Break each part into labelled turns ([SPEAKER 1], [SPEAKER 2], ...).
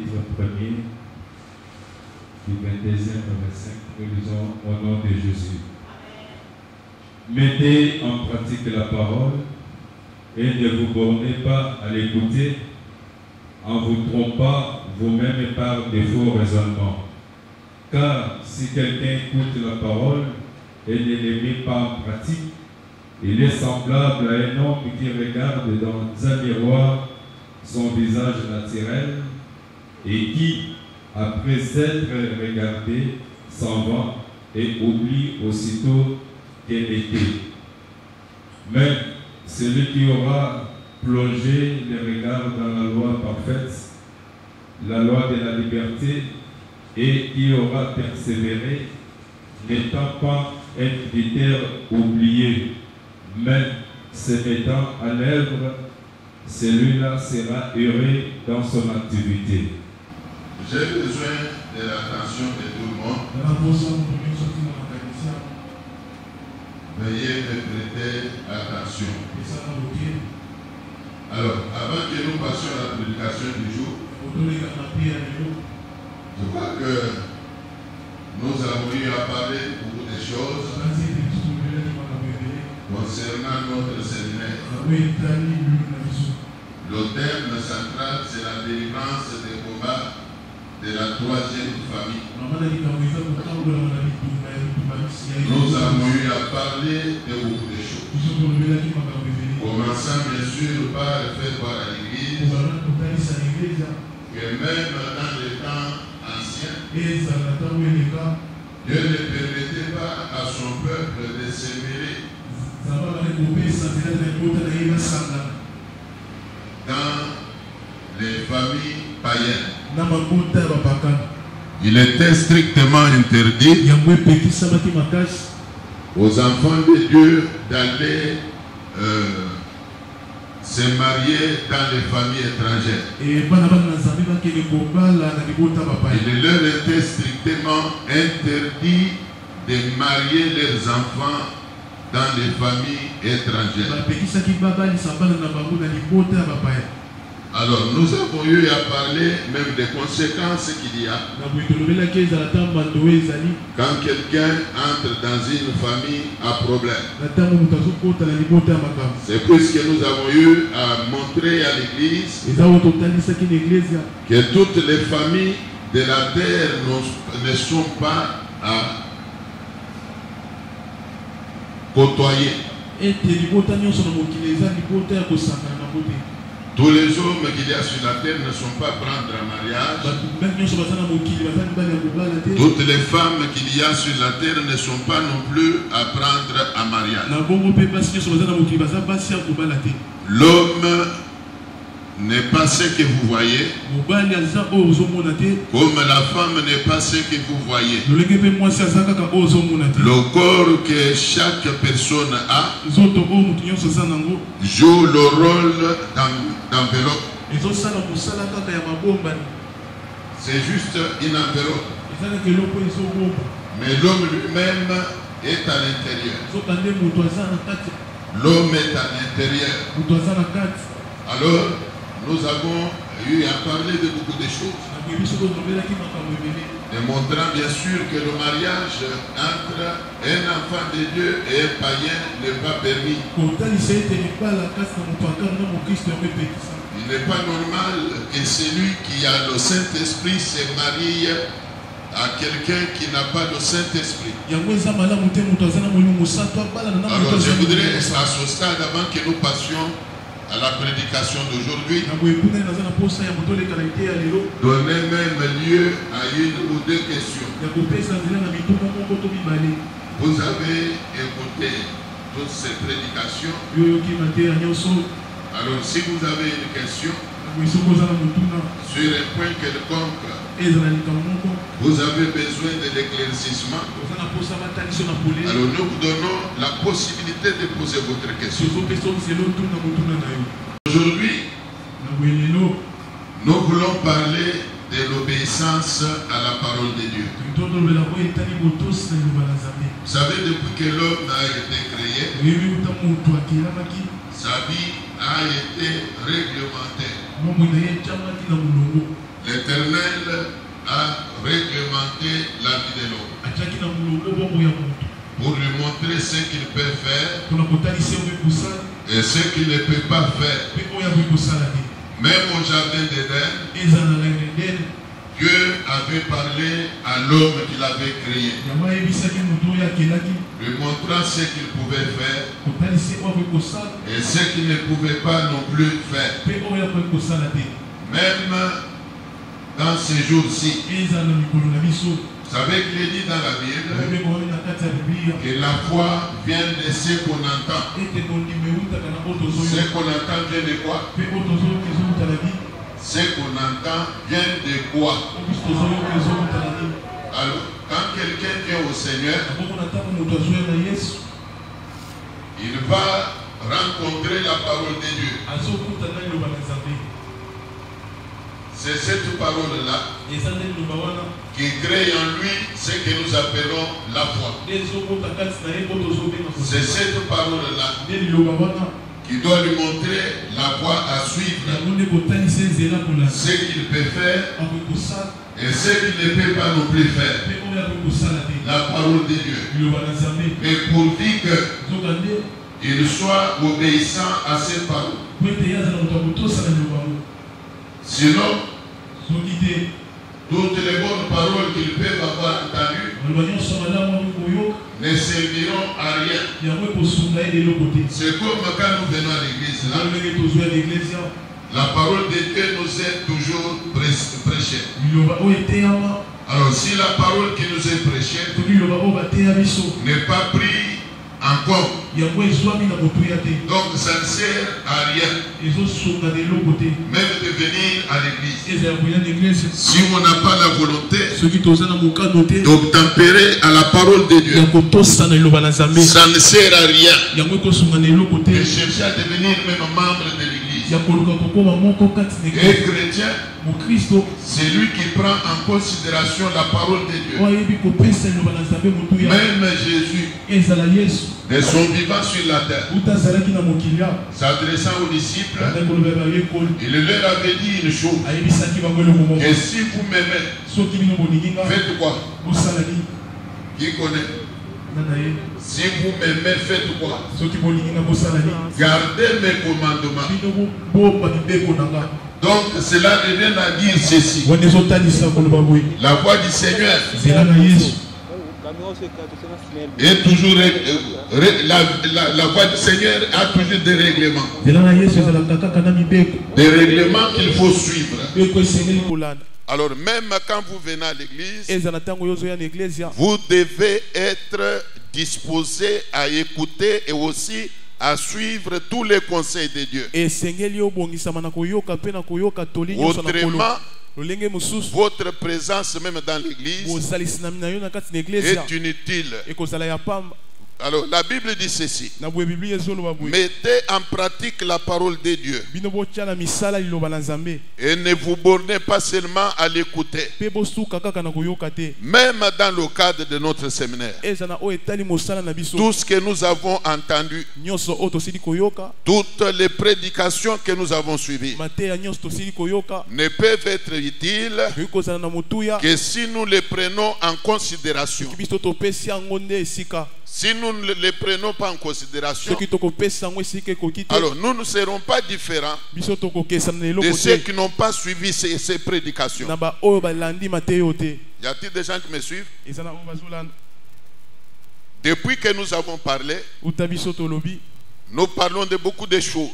[SPEAKER 1] chapitre 1er, du 22e au 25, nous lisons au nom de Jésus. Mettez en pratique la parole et ne vous bornez pas à l'écouter en vous trompant vous-même par de faux raisonnements. Car si quelqu'un écoute la parole et ne les met pas en pratique, il est semblable à un homme qui regarde dans un miroir son visage naturel et qui, après s'être regardé, s'en va et oublie aussitôt qu'elle était. Mais celui qui aura plongé les regards dans la loi parfaite, la loi de la liberté, et qui aura persévéré, n'étant pas un critère oublié, mais se mettant à l'œuvre, celui-là sera heureux dans son activité.
[SPEAKER 2] J'ai besoin de l'attention de tout le monde. Veuillez me prêter attention. Alors, avant que nous passions à la prédication du jour, je crois que nous avons eu à parler de beaucoup de choses concernant notre séminaire. Le thème central, c'est la délivrance des combats de la troisième famille. Nous avons eu à parler de beaucoup de choses. Commençant bien sûr par le fait voir à l'église que même dans les temps anciens, Dieu ne permettait pas à son peuple de se mêler dans les familles païennes. Il était strictement interdit aux enfants de Dieu d'aller se marier dans les familles étrangères. Il leur était strictement interdit de marier leurs enfants dans les familles étrangères. Alors nous avons eu à parler même des conséquences qu'il y a quand quelqu'un entre dans une famille à problème. C'est puisque nous avons eu à montrer à l'église que toutes les familles de la terre ne sont pas à côtoyer. Tous les hommes qu'il y a sur la terre ne sont pas prendre un mariage. Toutes les femmes qu'il y a sur la terre ne sont pas non plus à prendre un mariage. L'homme n'est pas ce que vous voyez, comme la femme n'est pas ce que vous voyez. Le corps que chaque personne a joue le rôle d'enveloppe. C'est juste une enveloppe. Mais l'homme lui-même est à l'intérieur. L'homme est à l'intérieur. Alors, nous avons eu à parler de beaucoup de choses, démontrant bien sûr que le mariage entre un enfant de Dieu et un païen n'est pas permis. Il n'est pas normal que celui qui a le Saint-Esprit se marie à quelqu'un qui n'a pas le Saint-Esprit. Alors je voudrais à ce stade, avant que nous passions à la prédication d'aujourd'hui, donner même lieu à une ou deux questions. Vous avez écouté toutes ces prédications. Alors si vous avez une question sur un point quelconque, vous avez besoin de l'éclaircissement, alors nous vous donnons la possibilité de poser votre question. Aujourd'hui, nous voulons parler de l'obéissance à la parole de Dieu. Vous savez, depuis que l'homme a été créé, sa vie a été réglementée. L'Éternel a réglementé la vie de l'homme pour lui montrer ce qu'il peut faire et ce qu'il ne peut pas faire. Même au jardin d'Éden, Dieu avait parlé à l'homme qu'il avait créé, lui montrant ce qu'il pouvait faire et ce qu'il ne pouvait pas non plus faire. Même dans ces jours-ci, vous savez qu'il est dit dans la Bible que la foi vient de ce qu'on entend. Ce qu'on entend vient de quoi? Ce qu'on entend vient de quoi? Alors, quand quelqu'un vient au Seigneur, il va rencontrer la parole de Dieu. C'est cette parole-là qui crée en lui ce que nous appelons la foi. C'est cette parole-là qui doit lui montrer la voie à suivre, ce qu'il peut faire et ce qu'il ne peut pas non plus faire. La parole de Dieu. Mais pourvu qu'il soit obéissant à cette parole. Sinon, toutes les bonnes paroles qu'ils peuvent avoir entendues ne serviront à rien. C'est comme quand nous venons à l'église là, la parole de Dieu nous est toujours prêchée. Alors si la parole qui nous est prêchée n'est pas prise en compte, donc ça ne sert à rien même de venir à l'église. Si on n'a pas la volonté d'obtempérer à la parole de Dieu, ça ne sert à rien de chercher à devenir même membre de l'église. Et chrétien, c'est lui qui prend en considération la parole de Dieu. Même Jésus, de son vivant sur la terre, s'adressant aux disciples, il leur avait dit une chose, que si vous m'aimez, faites quoi? Qui connaît? Si vous m'aimez, faites quoi? Gardez mes commandements. Donc cela revient à dire ceci. La voix du Seigneur est toujours la voix du Seigneur a toujours des règlements. Des règlements qu'il faut suivre. Alors même quand vous venez à l'église, vous devez être disposé à écouter et aussi à suivre tous les conseils de Dieu. Autrement, votre présence même dans l'église est inutile. Alors la Bible dit ceci: mettez en pratique la parole de Dieu et ne vous bornez pas seulement à l'écouter. Même dans le cadre de notre séminaire, tout ce que nous avons entendu, toutes les prédications que nous avons suivies ne peuvent être utiles que si nous les prenons en considération. Si nous ne les prenons pas en considération, alors nous ne serons pas différents de ceux qui n'ont pas suivi ces prédications. Y a-t-il des gens qui me suivent? Depuis que nous avons parlé, nous parlons de beaucoup de choses.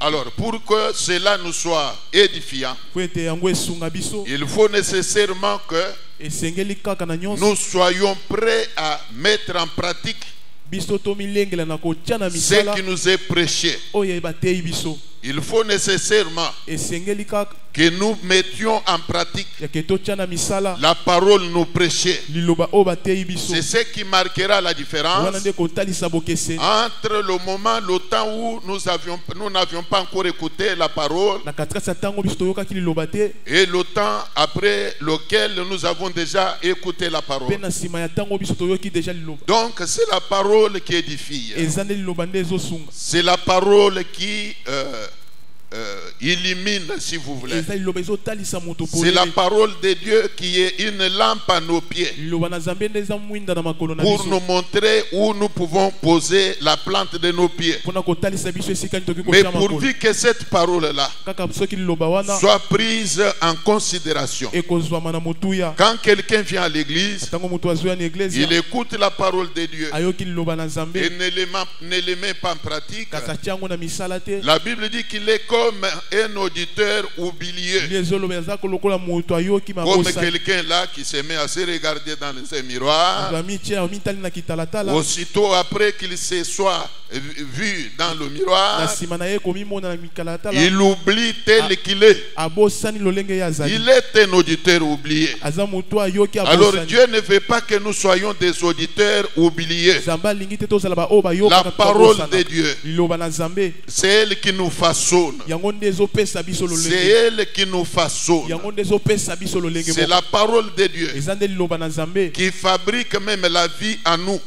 [SPEAKER 2] Alors pour que cela nous soit édifiant, il faut nécessairement que nous soyons prêts à mettre en pratique ce qui nous est prêché. Il faut nécessairement que nous mettions en pratique la parole nous prêchée. C'est ce qui marquera la différence entre le moment, le temps où nous n'avions pas encore écouté la parole et le temps après lequel nous avons déjà écouté la parole. Donc c'est la parole qui édifie. C'est la parole qui illumine, si vous voulez. C'est la parole de Dieu qui est une lampe à nos pieds pour nous montrer où nous pouvons poser la plante de nos pieds. Mais pourvu que cette parole-là soit prise en considération, quand quelqu'un vient à l'église, il écoute la parole de Dieu et ne les met pas en pratique. La Bible dit qu'il est comme un auditeur oublié, comme quelqu'un là qui se met à se regarder dans ses miroirs. Aussitôt après qu'il se soit vu dans le miroir, il oublie tel qu'il est. Il est un auditeur oublié. Alors Dieu ne veut pas que nous soyons des auditeurs oubliés. La parole de Dieu, c'est elle qui nous façonne. C'est elle qui nous façonne. C'est la parole de Dieu qui fabrique même la vie à nous.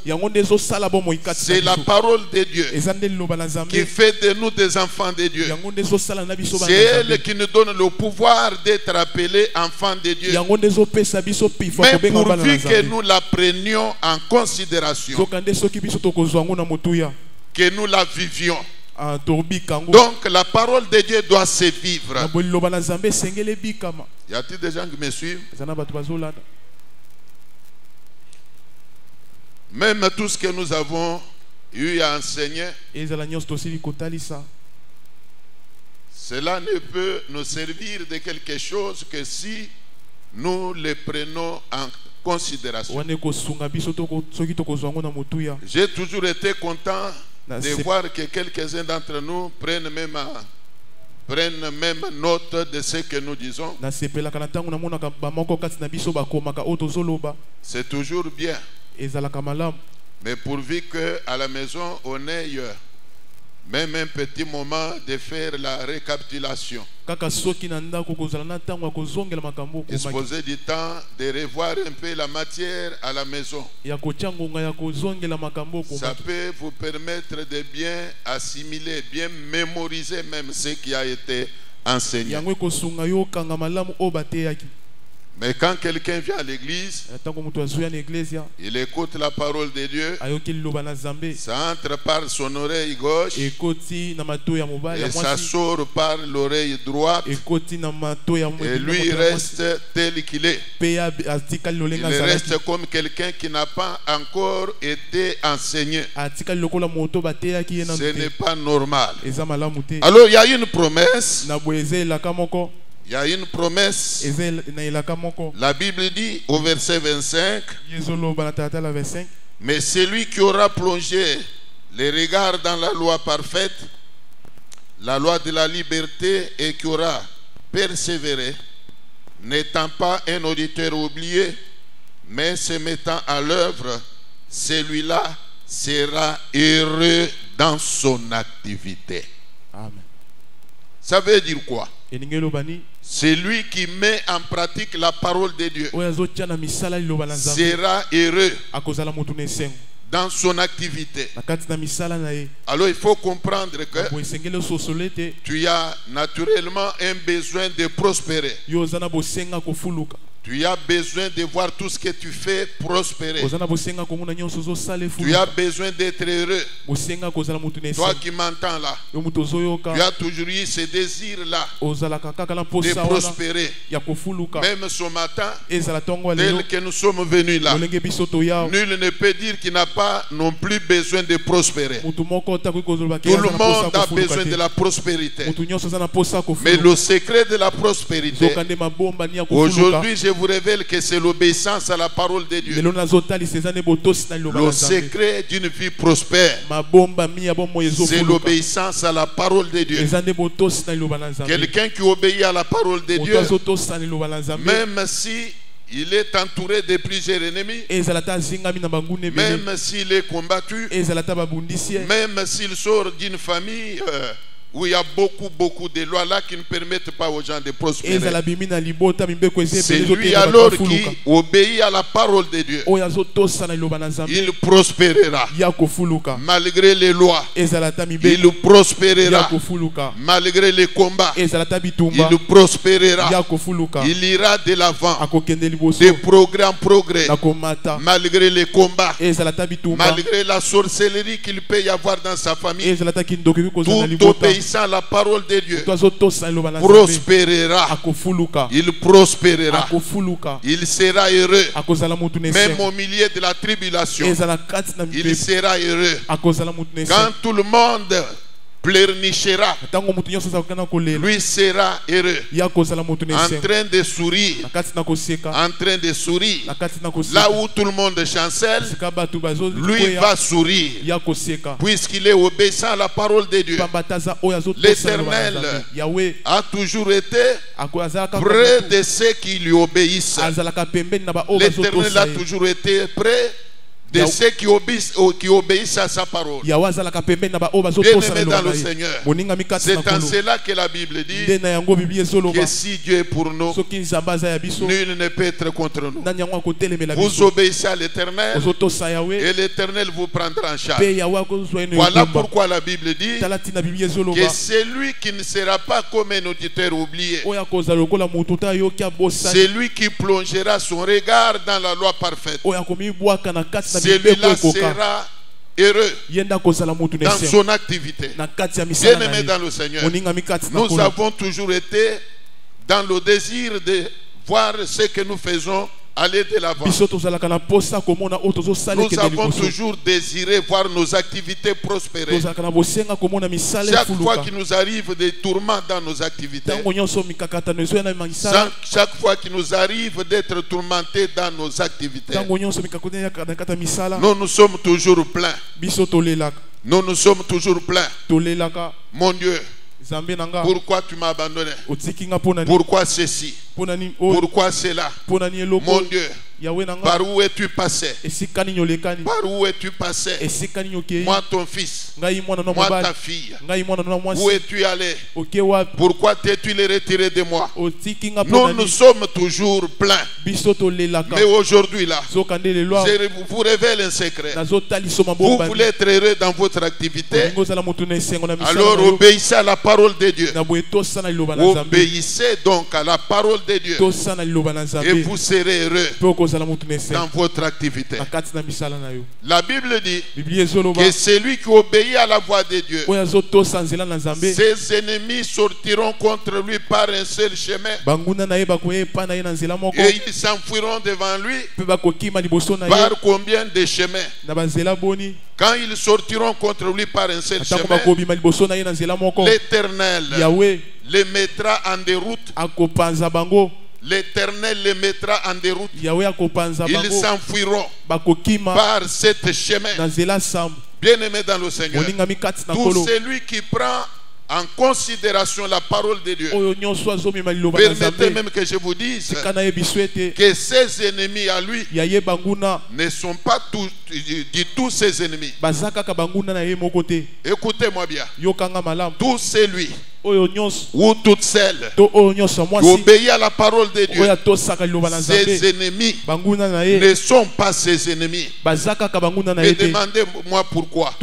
[SPEAKER 2] C'est la parole de Dieu qui fait de nous des enfants de Dieu. C'est elle qui nous donne le pouvoir d'être appelés enfants de Dieu. Mais pourvu que nous la prenions en considération, que nous la vivions. Donc la parole de Dieu doit se vivre. Y a-t-il des gens qui me suivent? Même tout ce que nous avons eu à enseigner, cela ne peut nous servir de quelque chose que si nous le prenons en considération. J'ai toujours été content de voir que quelques-uns d'entre nous prennent même note de ce que nous disons. C'est toujours bien. Mais pourvu qu'à la maison on ait même un petit moment de faire la récapitulation, disposer du temps de revoir un peu la matière à la maison. Ça peut vous permettre de bien assimiler, bien mémoriser même ce qui a été enseigné. Mais quand quelqu'un vient à l'église, il écoute la parole de Dieu, ça entre par son oreille gauche et ça sort par l'oreille droite, et lui reste tel qu'il est. Il reste comme quelqu'un qui n'a pas encore été enseigné. Ce n'est pas normal. Alors il y a une promesse. Il y a une promesse. La Bible dit au verset 25, mais celui qui aura plongé les regards dans la loi parfaite, la loi de la liberté, et qui aura persévéré, n'étant pas un auditeur oublié, mais se mettant à l'œuvre, celui-là sera heureux dans son activité. Amen. Ça veut dire quoi? C'est lui qui met en pratique la parole de Dieu sera heureux dans son activité. Alors il faut comprendre que tu as naturellement un besoin de prospérer. Tu as besoin de voir tout ce que tu fais prospérer. Tu as besoin d'être heureux. Toi qui m'entends là, tu as toujours eu ce désir-là de prospérer. Même ce matin, tel que nous sommes venus là, nul ne peut dire qu'il n'a pas non plus besoin de prospérer. Tout le monde a besoin de la prospérité. Mais le secret de la prospérité, aujourd'hui, je vous révèle que c'est l'obéissance à la parole de Dieu. Le secret d'une vie prospère, c'est l'obéissance à la parole de Dieu. Quelqu'un qui obéit à la parole de Dieu, même si il est entouré de plusieurs ennemis, même s'il est combattu, même s'il sort d'une famille où il y a beaucoup de lois là qui ne permettent pas aux gens de prospérer. C'est lui alors qui obéit à la parole de Dieu. Il prospérera. Malgré les lois, il prospérera. Malgré les combats, il prospérera. Il ira de l'avant, de progrès en progrès. Malgré les combats, malgré la sorcellerie qu'il peut y avoir dans sa famille, tout obéissant à la parole de Dieu prospérera. Il prospérera. Il sera heureux. Même au milieu de la tribulation, il sera heureux. Quand tout le monde pleurnichera, lui sera heureux, en train de sourire, en train de sourire. Là où tout le monde chancelle, lui va sourire, puisqu'il est obéissant à la parole de Dieu. L'Éternel a toujours été près de ceux qui lui obéissent. L'Éternel a toujours été près de ceux qui obéissent à sa parole. Bien-aimés dans le Seigneur, c'est en cela que la Bible dit que si Dieu est pour nous, nul ne peut être contre nous. Vous obéissez à l'Éternel et l'Éternel vous prendra en charge. Voilà pourquoi la Bible dit que celui qui ne sera pas comme un auditeur oublié, celui qui plongera son regard dans la loi parfaite, celui-là sera heureux dans son activité. Bien-aimé dans le Seigneur, nous avons toujours été dans le désir de voir ce que nous faisons aller de l'avant. Nous avons toujours désiré voir nos activités prospérer. Chaque fois qu'il nous arrive des tourments dans nos activités, chaque fois qu'il nous arrive d'être tourmentés dans nos activités, nous sommes toujours pleins. Nous sommes toujours pleins. Mon Dieu, pourquoi tu m'as abandonné? Pourquoi ceci? Pourquoi cela? Mon Dieu, par où es-tu passé? Par où es-tu passé? Moi ton fils, moi ta fille, où es-tu allé? Pourquoi t'es-tu retiré de moi? Nous sommes toujours pleins. Mais aujourd'hui là, je vous révèle un secret. Vous voulez être heureux dans votre activité, alors obéissez à la parole de Dieu. Obéissez donc à la parole de Dieu et vous serez heureux dans votre activité. La Bible dit que celui qui obéit à la voix de Dieu, ses ennemis sortiront contre lui par un seul chemin et ils s'enfuiront devant lui par combien de chemins? Quand ils sortiront contre lui par un seul chemin, l'Éternel les mettra en déroute. L'Éternel les mettra en déroute. Ils s'enfuiront par cet chemin. Bien-aimé dans le Seigneur, tout celui qui prend en considération la parole de Dieu, permettez même que je vous dise que ses ennemis à lui ne sont pas du tout ses ennemis. Écoutez-moi bien. Tout celui ou toute celle qui obéit à la parole de Dieu, ses ennemis ne sont pas ses ennemis. Mais demandez-moi pourquoi.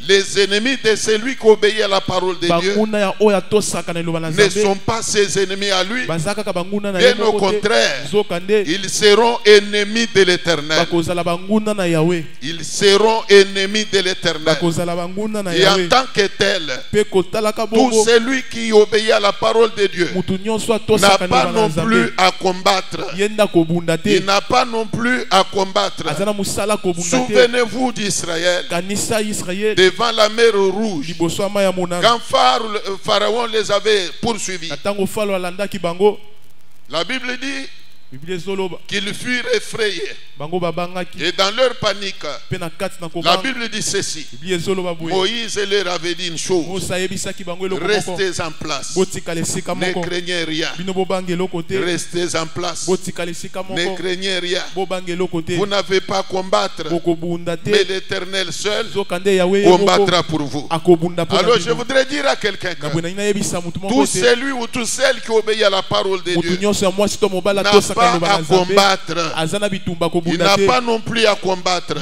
[SPEAKER 2] Les ennemis de celui qui obéit à la parole de Dieu ne sont pas ses ennemis à lui. Bien au contraire, ils seront ennemis de l'Éternel. Ils seront ennemis de l'Éternel. Et en tant que tel, tout celui qui obéit à la parole de Dieu n'a pas non plus à combattre. Il n'a pas non plus à combattre. Souvenez-vous d'Israël devant la mer Rouge, quand Pharaon les avait poursuivis. La Bible dit qu'ils furent effrayés. Et dans leur panique, la Bible dit ceci. Moïse leur avait dit une chose. Restez en place. Ne craignez rien. Restez en place. Ne craignez rien. Vous n'avez pas à combattre. Mais l'Éternel seul combattra pour vous. Alors je voudrais dire à quelqu'un que tout celui ou toute celle qui obéit à la parole de Dieu n'a pas à combattre. Il n'a pas non plus à combattre.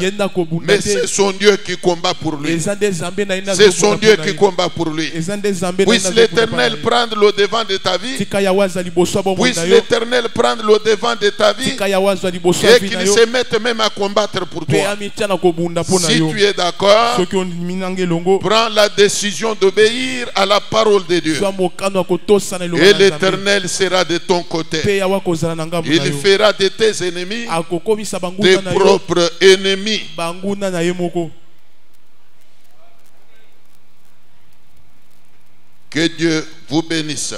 [SPEAKER 2] Mais c'est son Dieu qui combat pour lui. C'est son Dieu qui combat pour lui. Puisse l'Éternel prendre le devant de ta vie. Puisse l'Éternel prendre le devant de ta vie. Et qu'il se mette même à combattre pour toi. Si tu es d'accord, prends la décision d'obéir à la parole de Dieu. Et l'Éternel sera de ton côté. Il fera de tes ennemis tes propres ennemis. Que Dieu vous bénisse.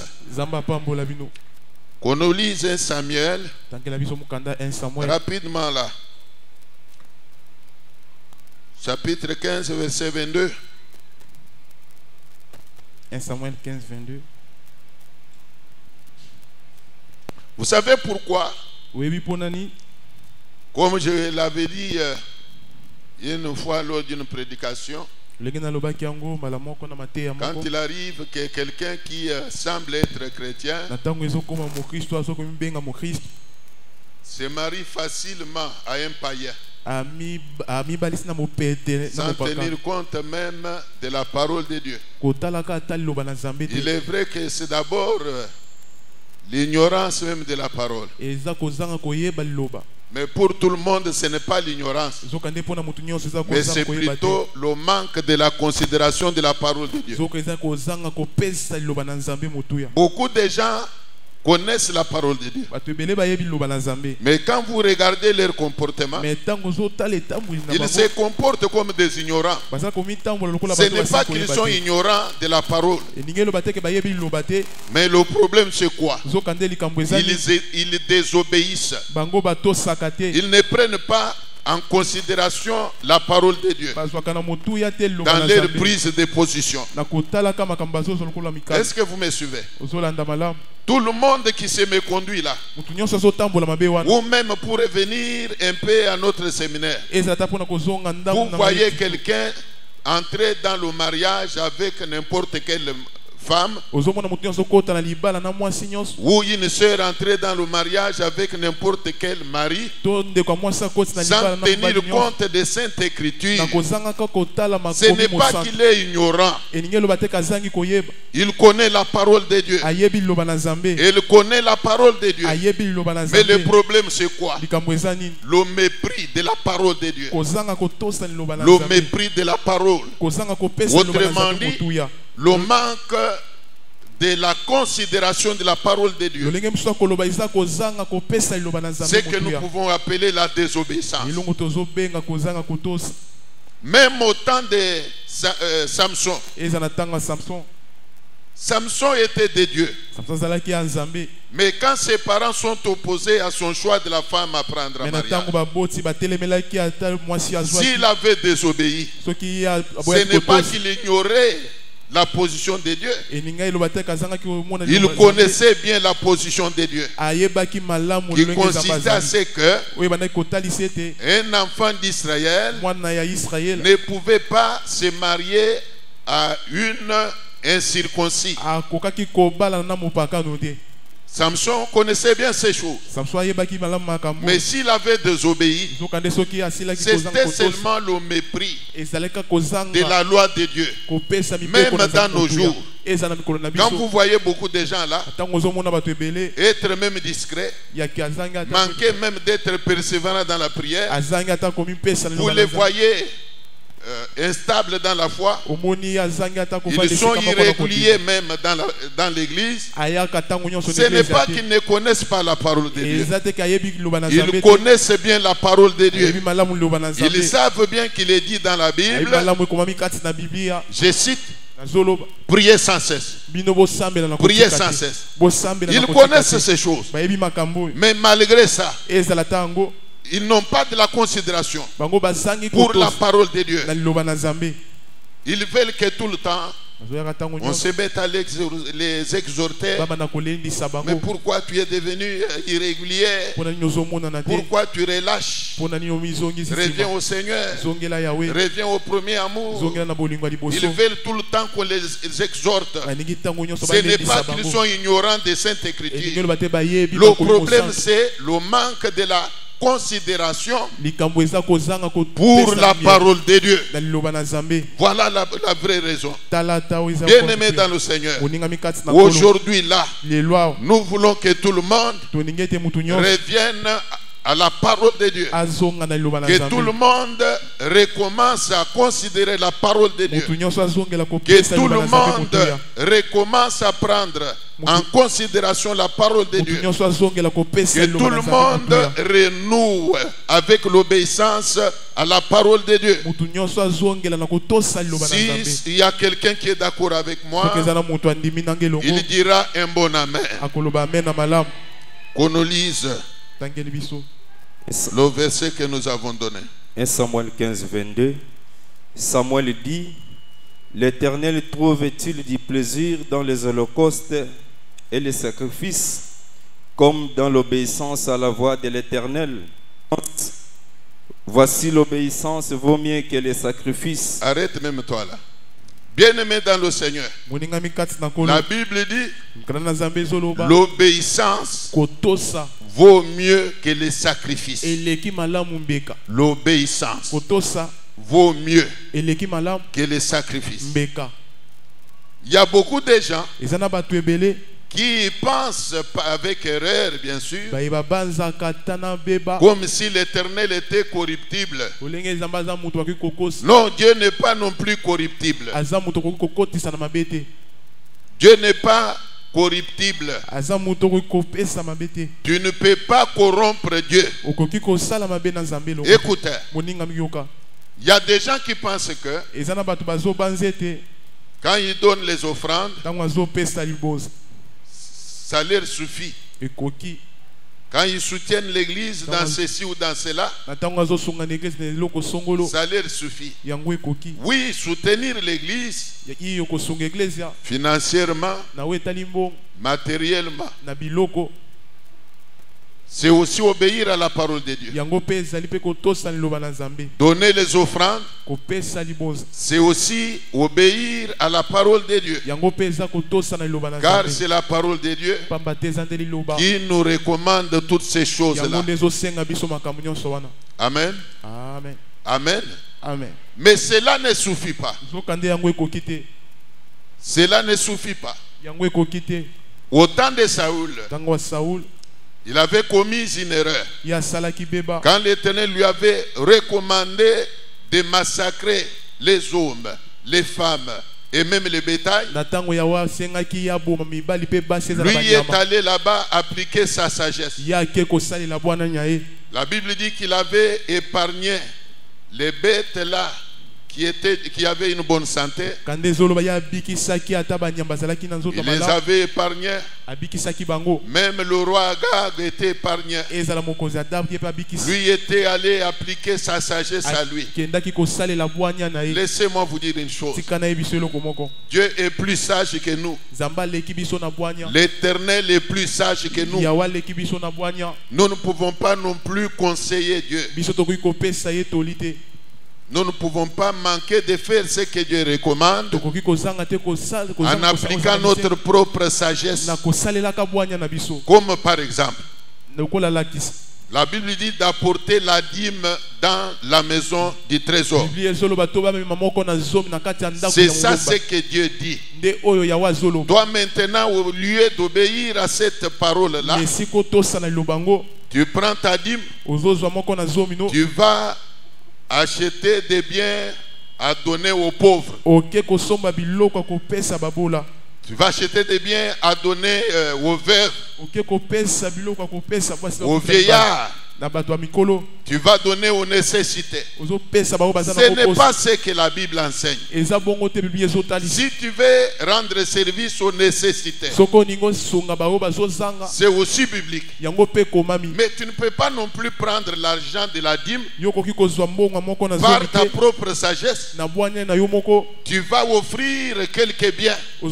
[SPEAKER 2] Qu'on nous lise 1 Samuel. Rapidement là. Chapitre 15, verset 22.
[SPEAKER 3] 1 Samuel 15, 22.
[SPEAKER 2] Vous savez pourquoi? Comme je l'avais dit une fois lors d'une prédication, quand il arrive que quelqu'un qui semble être chrétien se marie facilement à un païen, sans tenir compte même de la parole de Dieu. Il est vrai que c'est d'abord l'ignorance même de la parole. Mais pour tout le monde, ce n'est pas l'ignorance, mais c'est plutôt le manque de la considération de la parole de Dieu. Beaucoup de gens connaissent la parole de Dieu, mais quand vous regardez leur comportement, ils se comportent comme des ignorants. Ce n'est pas qu'ils sont ignorants de la parole, mais le problème c'est quoi? Ils désobéissent. Ils ne prennent pas en considération la parole de Dieu dans leur prise de position. Est-ce que vous me suivez? Tout le monde qui se méconduit là, ou même pour revenir un peu à notre séminaire, vous voyez quelqu'un entrer dans le mariage avec n'importe quelle femme, ou une sœur entrer dans le mariage avec n'importe quel mari, sans tenir compte des Saintes Écritures. Ce n'est pas qu'il est ignorant. Il connaît la parole de Dieu. Il connaît la parole de Dieu. Mais le problème c'est quoi? Le mépris de la parole de Dieu. Le mépris de la parole. Autrement dit, le manque de la considération de la parole de Dieu. C'est que nous pouvons appeler la désobéissance. Même au temps de Samson. Samson était de Dieu. Mais quand ses parents sont opposés à son choix de la femme à prendre en mariage, s'il avait désobéi, ce n'est pas qu'il ignorait la position de Dieu. Il connaissait bien la position de Dieu, qui consistait à ce que un enfant d'Israël ne pouvait pas se marier à une incirconcis. Samson connaissait bien ces choses. Mais s'il avait désobéi, c'était seulement le mépris de la loi de Dieu. Même dans nos jours, quand vous voyez beaucoup de gens là être même discrets, manquer même d'être persévérants dans la prière, vous les voyez instables dans la foi, ils sont irréguliers même dans l'église. Ce n'est pas qu'ils ne connaissent pas la parole de Dieu. Ils connaissent bien la parole de Dieu. Ils savent bien qu'il est dit dans la Bible, je cite, Priez sans cesse. Priez sans cesse. Ils connaissent ces choses. Mais malgré ça, ils n'ont pas de la considération pour la parole de Dieu. Ils veulent que tout le temps on se met à les exhorter. Mais pourquoi tu es devenu irrégulier? Pourquoi tu relâches? Reviens au Seigneur. Reviens au premier amour. Ils veulent tout le temps qu'on les exhorte. Ce n'est pas qu'ils sont ignorants des Saintes Écritures. Le problème, c'est le manque de la considération pour la parole de Dieu. Voilà la vraie raison. Bien aimé dans le Seigneur, aujourd'hui là, nous voulons que tout le monde revienne à la parole de Dieu. Que tout le monde recommence à considérer la parole de Dieu. Que tout le monde recommence à prendre en considération la parole de Dieu. Que tout le monde renoue avec l'obéissance à la parole de Dieu. Si il y a quelqu'un qui est d'accord avec moi, il dira un bon amen. Qu'on nous lise le verset que nous avons donné.
[SPEAKER 4] 1 Samuel 15, 22. Samuel dit: L'Éternel trouve-t-il du plaisir dans les holocaustes et les sacrifices, comme dans l'obéissance à la voix de l'Éternel? Voici l'obéissance vaut mieux que les sacrifices.
[SPEAKER 2] Arrête même toi là. Bien-aimé dans le Seigneur, la Bible dit l'obéissance vaut mieux que les sacrifices. L'obéissance vaut mieux que les sacrifices. Il y a beaucoup de gens qui pensent avec erreur, bien sûr, comme si l'Éternel était corruptible. Non, Dieu n'est pas non plus corruptible. Dieu n'est pas corruptible. Tu ne peux pas corrompre Dieu. Écoutez, il y a des gens qui pensent que quand ils donnent les offrandes, ça leur suffit. Quand ils soutiennent l'église dans ceci ou dans cela, ça leur suffit. Oui, soutenir l'église financièrement, matériellement, c'est aussi obéir à la parole de Dieu. Donner les offrandes, c'est aussi obéir à la parole de Dieu. Car c'est la parole de Dieu qui nous recommande toutes ces choses-là. Amen. Amen. Amen. Mais cela ne suffit pas. Cela ne suffit pas. Au temps de Saoul, il avait commis une erreur. Quand l'Éternel lui avait recommandé de massacrer les hommes, les femmes et même les bétails, lui est allé là-bas appliquer sa sagesse. La Bible dit qu'il avait épargné les bêtes là qui avaient une bonne santé. Il les avait épargnés. Même le roi Agag était épargné. Lui était allé appliquer sa sagesse à lui. Laissez-moi vous dire une chose. Dieu est plus sage que nous. L'Éternel est plus sage que nous. Nous ne pouvons pas non plus conseiller Dieu. Nous ne pouvons pas manquer de faire ce que Dieu recommande en appliquant notre propre sagesse. Comme par exemple, la Bible dit d'apporter la dîme dans la maison du trésor. C'est ça ce que Dieu dit. Toi maintenant, au lieu d'obéir à cette parole-là, tu prends ta dîme, tu vas acheter des biens à donner aux pauvres. Tu vas acheter des biens à donner aux veuves, aux vieillards. Tu vas donner aux nécessités. Ce n'est pas ce que la Bible enseigne. Si tu veux rendre service aux nécessités, c'est aussi biblique. Mais tu ne peux pas non plus prendre l'argent de la dîme par ta propre sagesse. Tu vas offrir quelques biens à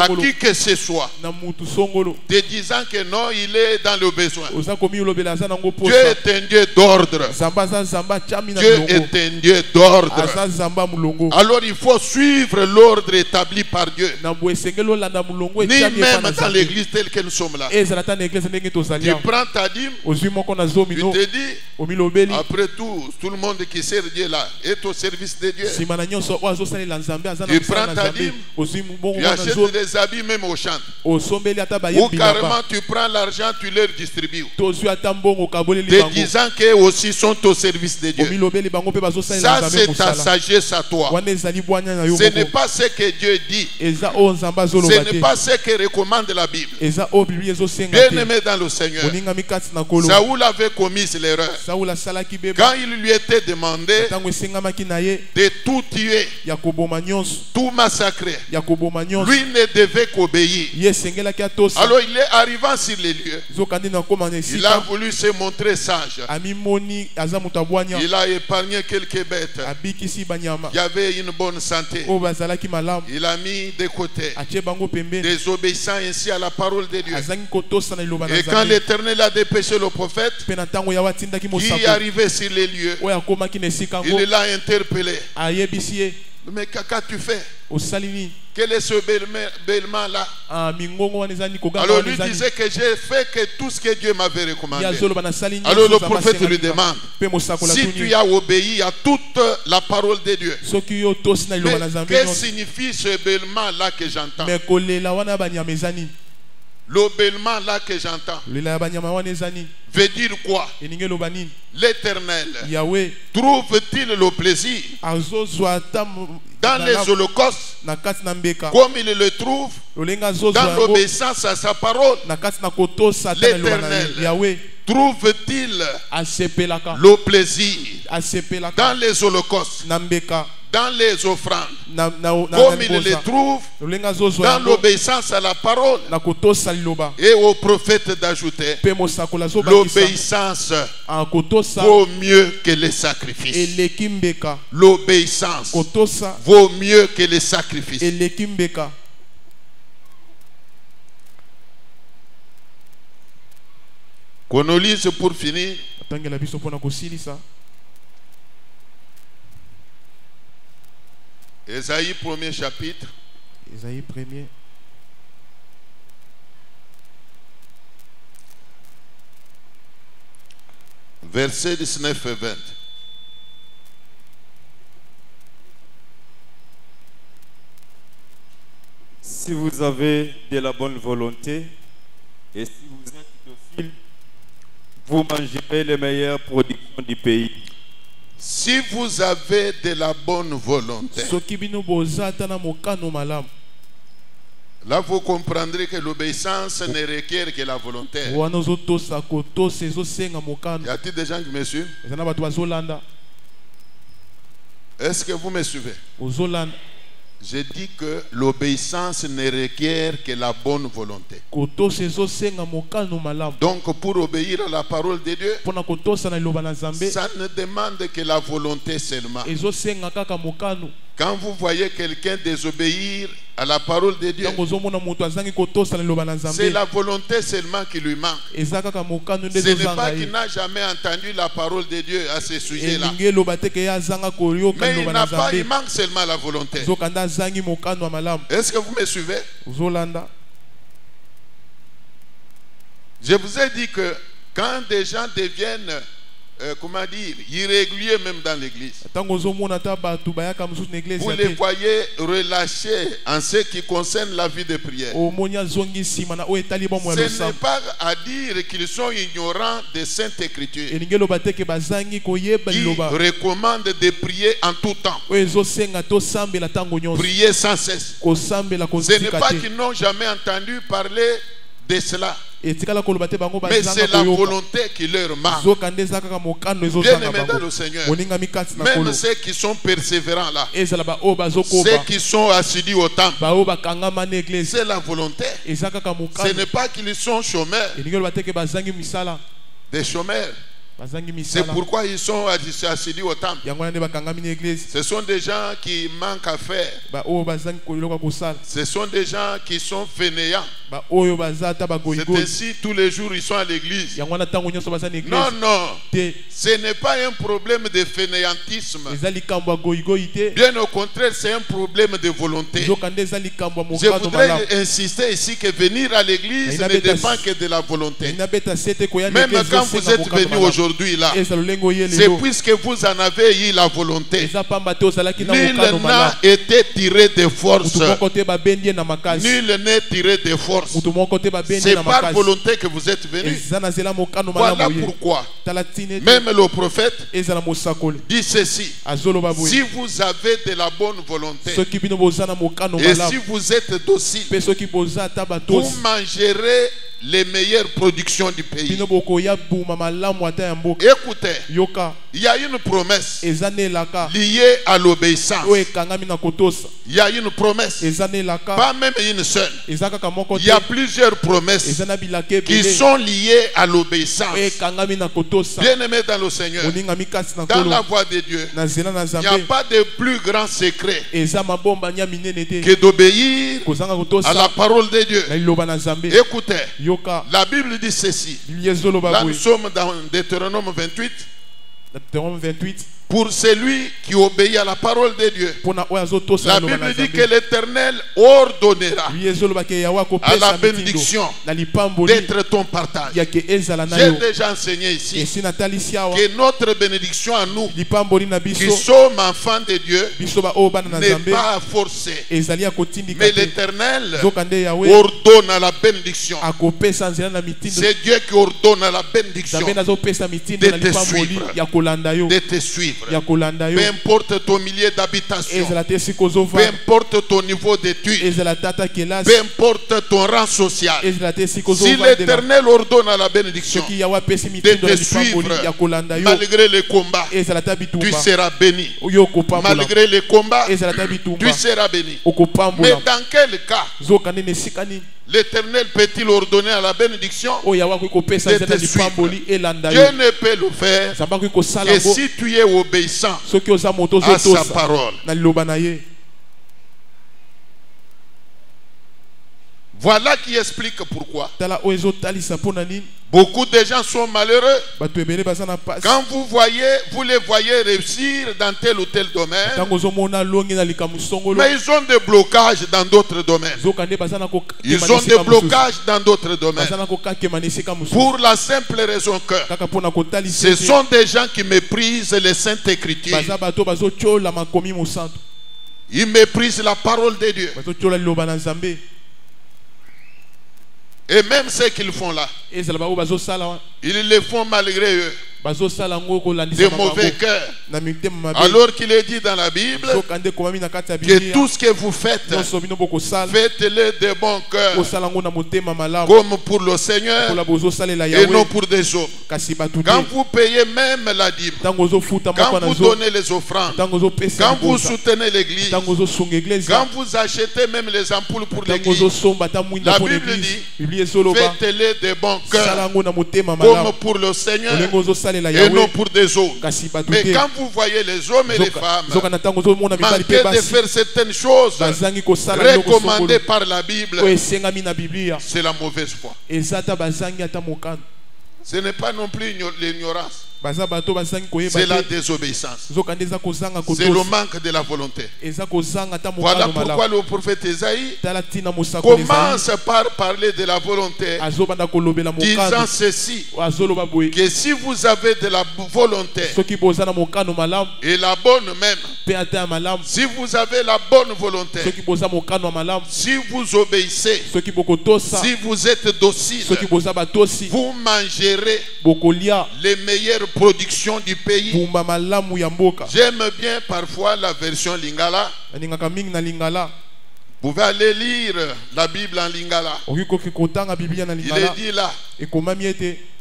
[SPEAKER 2] qui que ce soit, te disant que non, il est dans le besoin. Dieu est un Dieu d'ordre. Dieu est un Dieu d'ordre. Alors il faut suivre l'ordre établi par Dieu. Ni même dans l'église telle que nous sommes là. Tu prends ta dîme, tu te dis, après tout le monde qui sert Dieu là est au service de Dieu. Tu prends ta dîme, tu achètes des habits même au champ. Ou carrément tu prends l'argent, tu leur distribues. Te disant qu'eux aussi sont au service de Dieu. Ça c'est ta sagesse à toi. Ce n'est pas ce que Dieu dit. Ce n'est pas ce que recommande la Bible. Bien aimé dans le Seigneur, Saoul avait commis l'erreur. Quand il lui était demandé de tout tuer, tout massacrer, lui ne devait qu'obéir. Alors il est arrivant sur les lieux. Il a voulu se montrer sage. Il a épargné quelques bêtes. Il y avait une bonne santé. Il a mis de côté, désobéissant ainsi à la parole de Dieu. Et quand l'Éternel a dépêché le prophète, qui est arrivé sur les lieux, il l'a interpellé. Mais qu'as-tu fait? Quel est ce bêlement là? Alors lui disait que j'ai fait que tout ce que Dieu m'avait recommandé. Alors le prophète lui demande, si tu as obéi à toute la parole de Dieu, mais que signifie ce bêlement là que j'entends? Le bêlement là que j'entends veut dire quoi? L'Éternel trouve-t-il le plaisir dans les holocaustes comme il le trouve dans l'obéissance à sa parole? L'Éternel trouve-t-il le plaisir dans les holocaustes, dans les offrandes, comme il les trouve dans l'obéissance à la parole? Et au prophète d'ajouter, l'obéissance vaut mieux que les sacrifices. L'obéissance vaut mieux que les sacrifices. Qu'on lise pour finir Ésaïe 1er chapitre.
[SPEAKER 3] Ésaïe 1er.
[SPEAKER 2] Versets 19 et 20.
[SPEAKER 4] Si vous avez de la bonne volonté et si vous êtes docile, vous mangerez les meilleures productions du pays.
[SPEAKER 2] Si vous avez de la bonne volonté, là vous comprendrez que l'obéissance ne requiert que la volonté. Y a-t-il des gens qui me suivent? Est-ce que vous me suivez? Je dis que l'obéissance ne requiert que la bonne volonté. Donc pour obéir à la parole de Dieu, ça ne demande que la volonté seulement. Quand vous voyez quelqu'un désobéir à la parole de Dieu, c'est la volonté seulement qui lui manque. Ce n'est pas qu'il n'a jamais entendu la parole de Dieu à ce sujet-là. Mais il manque seulement la volonté. Est-ce que vous me suivez? Je vous ai dit que quand des gens deviennent comment dire, irréguliers même dans l'église, vous les voyez relâchés en ce qui concerne la vie de prière. Ce n'est pas à dire qu'ils sont ignorants des Saintes Écritures. Ils recommandent de prier en tout temps. Prier sans cesse. Ce n'est pas qu'ils n'ont jamais entendu parler de cela. Mais c'est la volonté qui leur manque. Bien-aimés dans le Seigneur, même ceux qui sont persévérants là, ceux qui sont assidus au temple, c'est la volonté. Ce n'est pas qu'ils sont chômeurs, des chômeurs. C'est pourquoi ils sont assidus au temple. Ce sont des gens qui manquent à faire. Ce sont des gens qui sont fainéants. C'est ainsi tous les jours ils sont à l'église. Non, non. Ce n'est pas un problème de fainéantisme. Bien au contraire, c'est un problème de volonté. Je voudrais insister ici que venir à l'église ne dépend que de la volonté. Même quand vous êtes venu aujourd'hui là, c'est puisque vous en avez eu la volonté. Nul n'a été tiré de force. Nul n'est tiré de force. C'est par volonté que vous êtes venus. Voilà pourquoi même le prophète dit ceci: si vous avez de la bonne volonté et si vous êtes docile, vous mangerez les meilleures productions du pays. Écoutez, il y a une promesse liée à l'obéissance. Il y a une promesse, pas même une seule. Il y a plusieurs promesses qui sont liées à l'obéissance. Bien-aimés dans le Seigneur, dans la voie de Dieu, il n'y a pas de plus grand secret que d'obéir à la parole de Dieu. Écoutez, la Bible dit ceci. Là nous sommes dans Deutéronome 28. Pour celui qui obéit à la parole de Dieu, la Bible dit que l'Éternel ordonnera à la bénédiction d'être ton partage. J'ai déjà enseigné ici que notre bénédiction à nous qui sommes enfants de Dieu n'est pas forcée, mais l'Éternel ordonne à la bénédiction. C'est Dieu qui ordonne à la bénédiction de te suivre, de te suivre. Peu importe ton milieu d'habitation, peu importe ton niveau d'études, peu importe ton rang social, si l'Éternel ordonne à la bénédiction de te suivre malgré les combats, tu seras béni. Malgré les combats, tu seras béni. Mais dans quel cas l'Éternel peut-il ordonner à la bénédiction de te suivre? Dieu ne peut le faire que si tu es obéissant à sa parole. Voilà qui explique pourquoi beaucoup de gens sont malheureux. Quand vous les voyez réussir dans tel ou tel domaine, mais ils ont des blocages dans d'autres domaines. Ils ont des blocages dans d'autres domaines. Pour la simple raison que ce sont des gens qui méprisent les Saintes Écritures. Ils méprisent la parole de Dieu. Et même ce qu'ils font là, ils le font malgré eux. De mauvais cœur. Alors qu'il est dit dans la Bible que tout ce que vous faites, faites-le de bon cœur, comme pour le Seigneur et non pour des hommes. Quand vous payez même la dîme, quand vous donnez les offrandes, quand vous soutenez l'église, quand vous achetez même les ampoules pour l'église, la Bible dit faites-le de bon cœur, comme pour le Seigneur et non pour des autres. Mais quand vous voyez les hommes et les femmes manquer de faire certaines choses recommandées par la Bible, c'est la mauvaise foi. Ce n'est pas non plus l'ignorance. C'est la désobéissance. C'est le manque de la volonté. Voilà pourquoi le prophète Esaïe commence par parler de la volonté, disant ceci, que si vous avez de la volonté et la bonne même, si vous avez la bonne volonté, si vous obéissez, si vous êtes docile, vous mangerez les meilleures productions du pays. J'aime bien parfois la version Lingala Vous pouvez aller lire la Bible en lingala. Il est dit là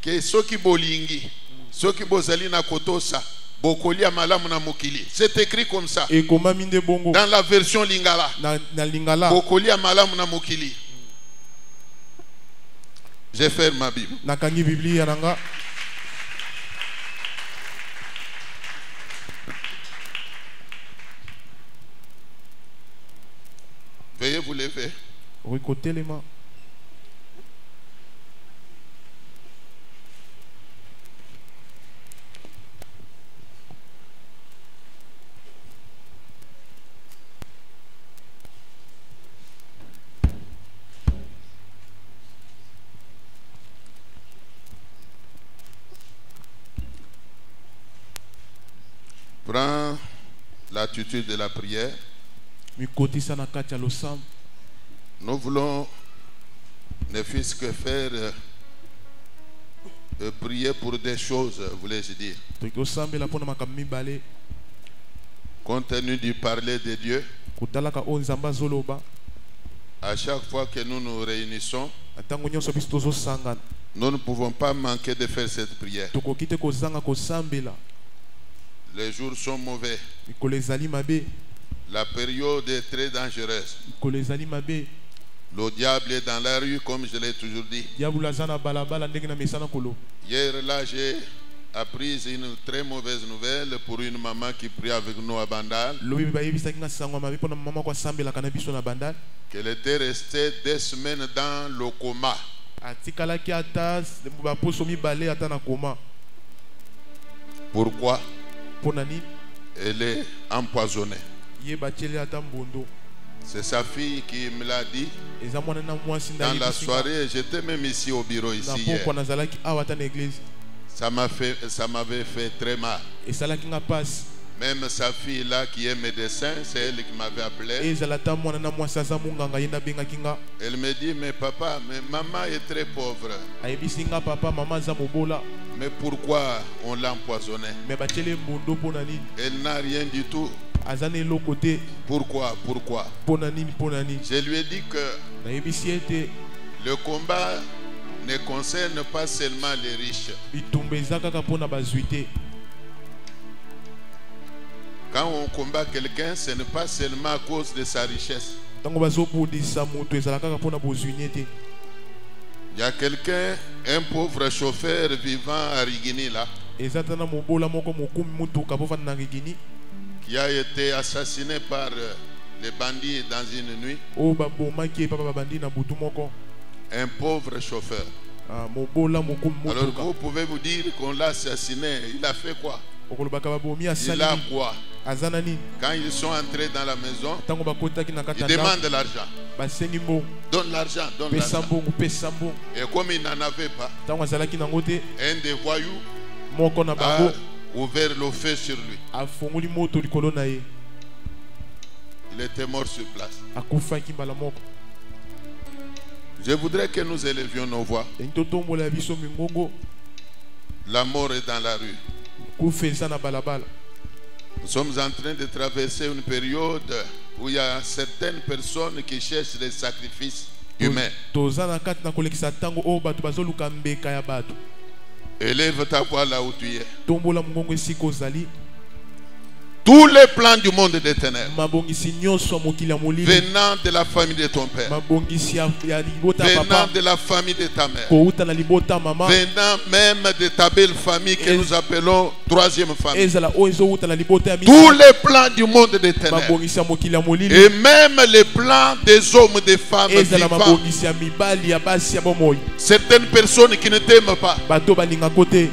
[SPEAKER 2] que ceux qui bolingi, ceux qui bozali na kotosa, bokolia malamu na mokili. C'est écrit comme ça. Dans la version lingala. Bokolia malamu na mokili. J'ai fait ma Bible. Veuillez vous lever.
[SPEAKER 3] Recotez les mains.
[SPEAKER 2] Prends l'attitude de la prière. Nous voulons ne fût-ce que faire prier pour des choses, voulais-je dire. Compte tenu du parler de Dieu, à chaque fois que nous nous réunissons, nous ne pouvons pas manquer de faire cette prière. Les jours sont mauvais. La période est très dangereuse. Le diable est dans la rue, comme je l'ai toujours dit. Hier là, j'ai appris une très mauvaise nouvelle pour une maman qui prie avec nous à Bandal. Qu'elle était restée 2 semaines dans le coma. Pourquoi? Elle est empoisonnée. C'est sa fille qui me l'a dit dans la soirée. J'étais même ici au bureau ici hier. Ça m'avait fait très mal. Même sa fille là qui est médecin, c'est elle qui m'avait appelé. Elle me dit, mais papa, mais maman est très pauvre. Mais pourquoi on l'a empoisonnée? Elle n'a rien du tout. Pourquoi? Je lui ai dit que le combat ne concerne pas seulement les riches. Quand on combat quelqu'un, ce n'est pas seulement à cause de sa richesse. Il y a quelqu'un, un pauvre chauffeur vivant à Rigini là, qui a été assassiné par les bandits dans une nuit. Un pauvre chauffeur. Alors vous pouvez vous dire qu'on l'a assassiné. Il a fait quoi? Il a quoi? Quand ils sont entrés dans la maison, ils demandent de l'argent. Donne l'argent, donne l'argent. Et comme il n'en avait pas, un des voyous a ouvert le feu sur lui. Il était mort sur place. Je voudrais que nous élevions nos voix. La mort est dans la rue. Nous sommes en train de traverser une période où il y a certaines personnes qui cherchent des sacrifices humains. Élève ta voix là où tu es. Tous les plans du monde des ténèbres venant de la famille de ton père, venant de la famille de ta mère, venant même de ta belle famille que nous appelons troisième famille, tous les plans du monde des ténèbres et même les plans des hommes, des femmes vivants, certaines personnes qui ne t'aiment pas,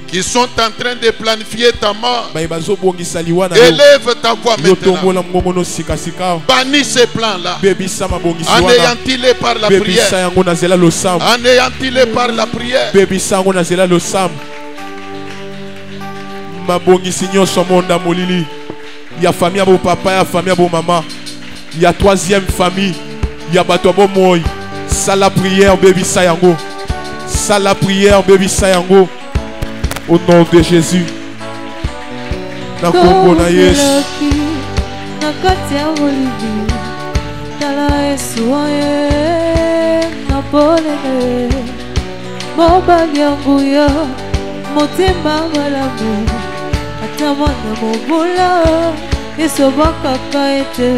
[SPEAKER 2] qui sont en train de planifier ta mort, élève ta voix maintenant. Bannis ces plans-là. Anéantis-les par la prière. Anéantis-les par la prière.
[SPEAKER 3] Il y a famille à vos papas, il y a famille à vos mamans. Il y a troisième famille. Il y a Batoabo Moy. Ça la prière, baby Sayango. Ça la prière, baby Sayango. Au nom de Jésus. Na Congo na Yesu. Na kati ya olivi. Tala
[SPEAKER 5] Esuaye Napolene Mobali yangu ya motema malamu atamana mobula esobaka kaete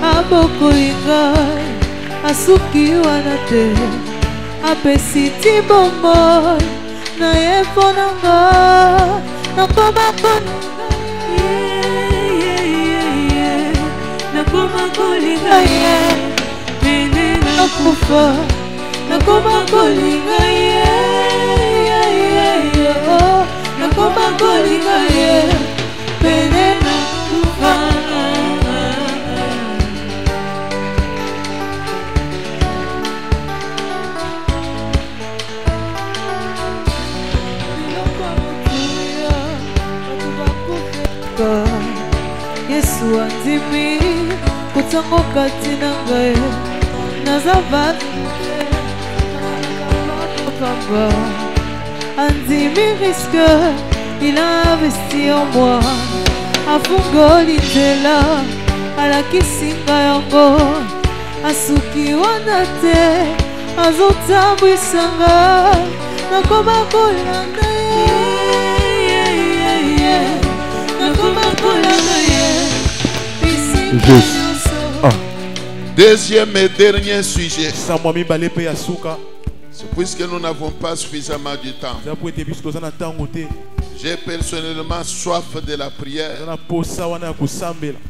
[SPEAKER 5] abokolinga asuki wana te apesiti bombo na yeponanga nakoma kolinga nakoma kolinga pene nakufa nakoma kolinga nakoma kolinga pene nakufa Yesu andimi kutango katina ngae nazavati papa andimi risque il a investi en moi afungoli tela alakisinga yango asuki wana te azotambwisanga nakoma kolanda
[SPEAKER 2] Deuxième et dernier sujet.
[SPEAKER 3] Puisque nous n'avons pas suffisamment de temps, j'ai personnellement soif de la prière.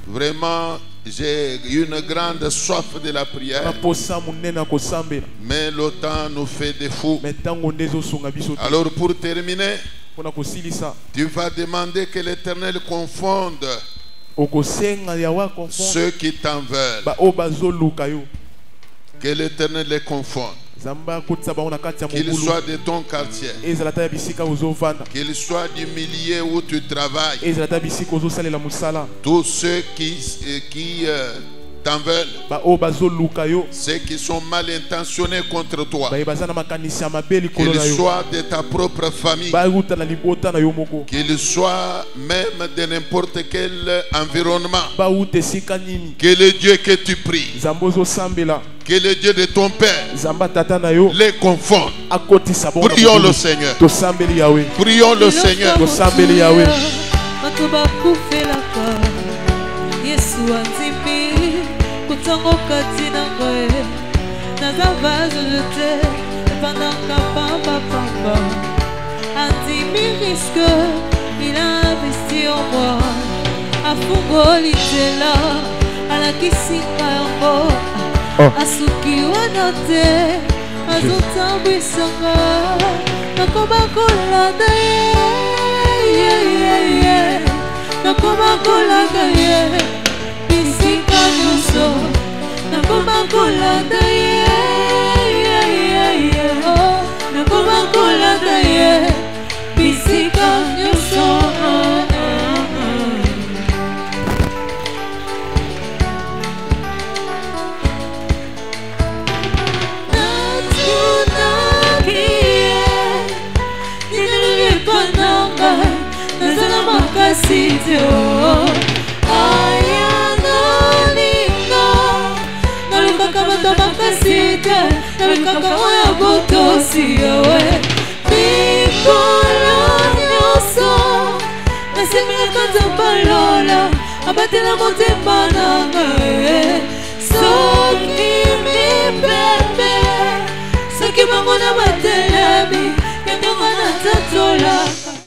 [SPEAKER 3] Vraiment, j'ai une grande soif de la prière. Mais le temps nous fait défaut. Alors pour terminer, tu vas demander que l'Éternel confonde ceux qui t'en veulent. Que l'Éternel les confonde. Qu'il soit de ton quartier, qu'il soit du milieu où tu travailles, tous ceux qui t'en veulent, ceux qui sont mal intentionnés contre toi, qu'ils soient de ta propre famille, qu'ils soient même de n'importe quel environnement, que le Dieu que tu pries, que le Dieu de ton Père les confonde. Prions le Seigneur. Prions le Seigneur.
[SPEAKER 5] Kutango katina ngoe nazavazo jete pendant papa papa antimi risque il a investi en moi afungoli tela alakisinga yango asuki wana te azotambwisanga nakoma kolanda nakoma kolanda bisika nyonso nakoma kolanda nakoma kolanda bisika nyonso nazala makasi te makasite nakaka oya botosi yawe mikolo nyonso nasemilaka nzamba lola abatela motema nanga